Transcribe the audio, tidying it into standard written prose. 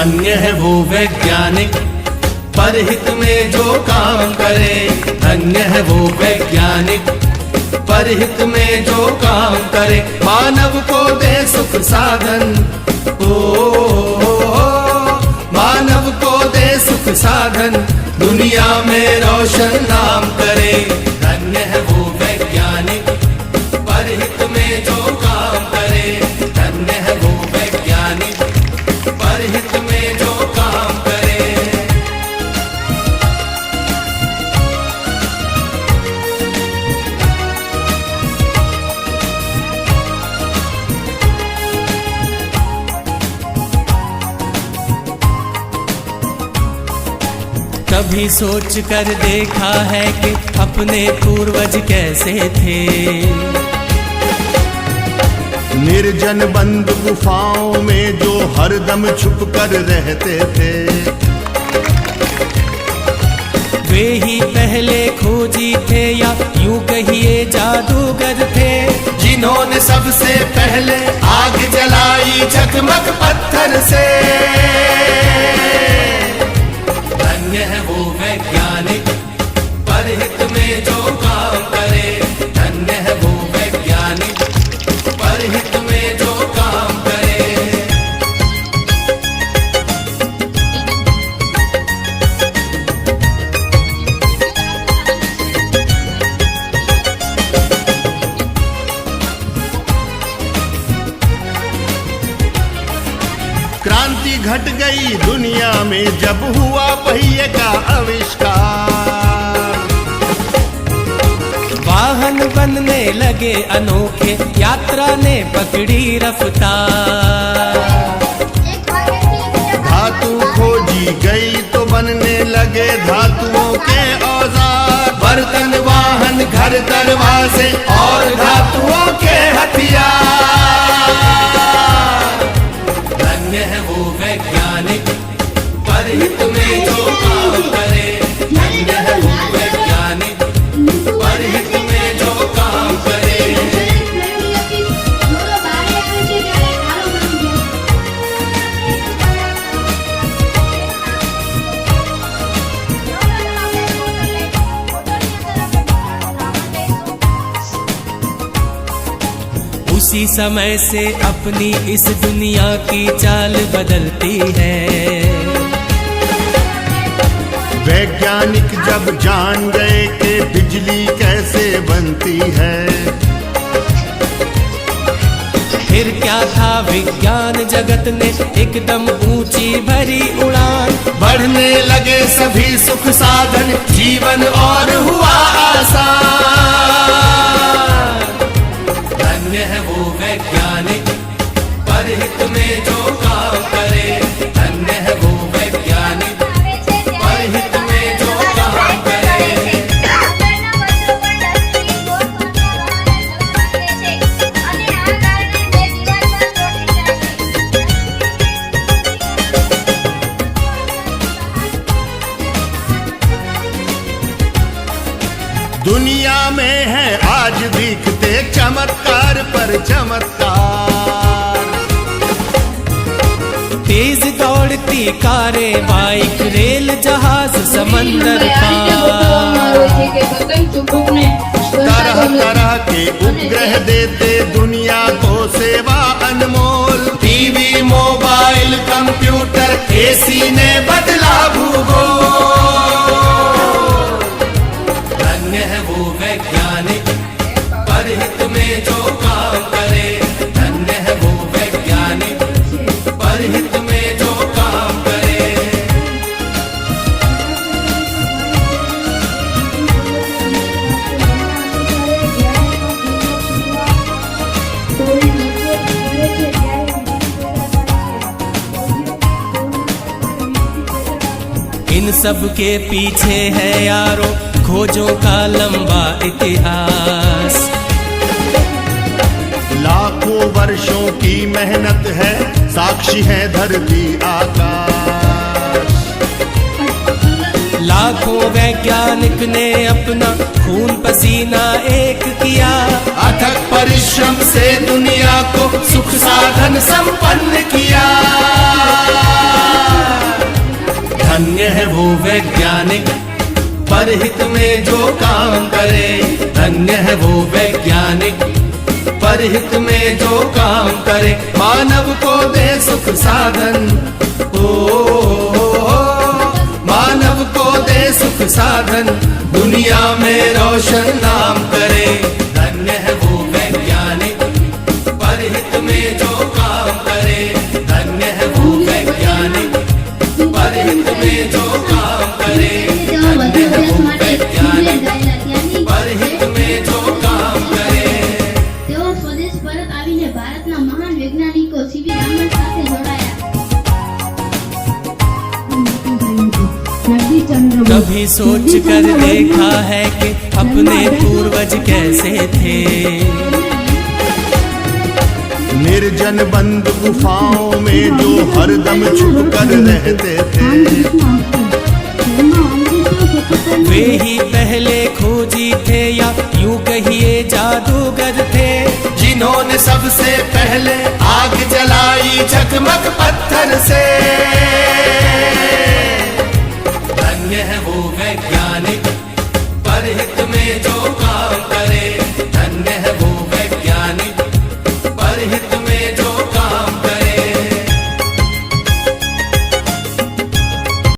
धन्य है वो वैज्ञानिक परहित में जो काम करे। धन्य है वो वैज्ञानिक परहित में जो काम करे। मानव को दे सुख साधन, मानव को दे सुख साधन, दुनिया में रोशन नाम करे। धन्य है वो वैज्ञानिक परहित में जो काम करे। धन्य है वो वैज्ञानिक परहित में जो काम करे। कभी सोच कर देखा है कि अपने पूर्वज कैसे थे। निर्जन बंद गुफाओं में जो हरदम छुप कर रहते थे। वे ही पहले खोजी थे या यूं कहिए जादूगर थे, जिन्होंने सबसे पहले आग जलाई जगमग पत्थर से। धन्य है वो वैज्ञानिक परहित में जो काम करे। धन्य है वो वैज्ञानिक परहित में जो काम करे। क्रांति घट गई दुनिया में जब हुआ पहिए का आविष्कार। वाहन बनने लगे अनोखे, यात्रा ने पकड़ी रफ्तार। धातु खोजी गई तो बनने लगे धातुओं के औजार। बर्तन वाहन घर दरवाजे और धातुओं के हथियार। धन्य है वो वैज्ञानिक परहित में जो काम करे। धन्य है वो वैज्ञानिक परहित में जो काम करे। उसी समय से अपनी इस दुनिया की चाल बदलती है। वैज्ञानिक जब जान गए कि बिजली कैसे बनती है। फिर क्या था, विज्ञान जगत ने एकदम ऊंची भरी उड़ान। बढ़ने लगे सभी सुख साधन, जीवन और हुआ आसान। धन्य है वो वैज्ञानिक परहित में जो काम करे। धन्य है वो वैज्ञानिक परहित में जो काम करे। दुनिया में है आज दिखते चमत्कार पर चमत्कार। तेज दौड़ती कारें, बाइक, रेल, जहाज, समंदर पार। तरह तरह के उपग्रह देते दुनिया को सेवा अनमोल। टीवी, मोबाइल, कंप्यूटर, एसी ने बदला भूगोल। धन्य है वो वैज्ञानिक परहित में जो काम करे। धन्य है वो वैज्ञानिक परहित में जो काम करे। इन सब के पीछे है यारो खोजों का लंबा इतिहास। लाखों वर्षों की मेहनत है, साक्षी है धरती आकाश। लाखों वैज्ञानिक ने अपना खून पसीना एक किया। अथक परिश्रम से दुनिया को सुख साधन संपन्न किया। परहित में जो काम करे। धन्य है वो वैज्ञानिक परहित में जो काम करे। मानव को दे सुख साधन, मानव को दे सुख साधन, दुनिया में रोशन नाम करे। धन्य है वो वैज्ञानिक परहित में जो काम करे। धन्य है वो वैज्ञानिक परहित में जो काम करे। धन्य है वो वैज्ञानिक परहित में जो काम करे। તેઓ સ્વદેશ પરત આવીને ભારતના મહાન વૈજ્ઞાનિકો સીવી રામન સાથે જોડાયા। कभी सोच कर देखा है कि अपने पूर्वज कैसे थे। निर्जन बंद गुफाओं में जो हरदम छुप कर रहते थे। वे ही पहले खोजी थे या यूं कहिए जादूगर थे, जिन्होंने सबसे पहले आग जलाई झकमक पत्थर से। धन्य है वो वैज्ञानिक परहित में जो काम करे।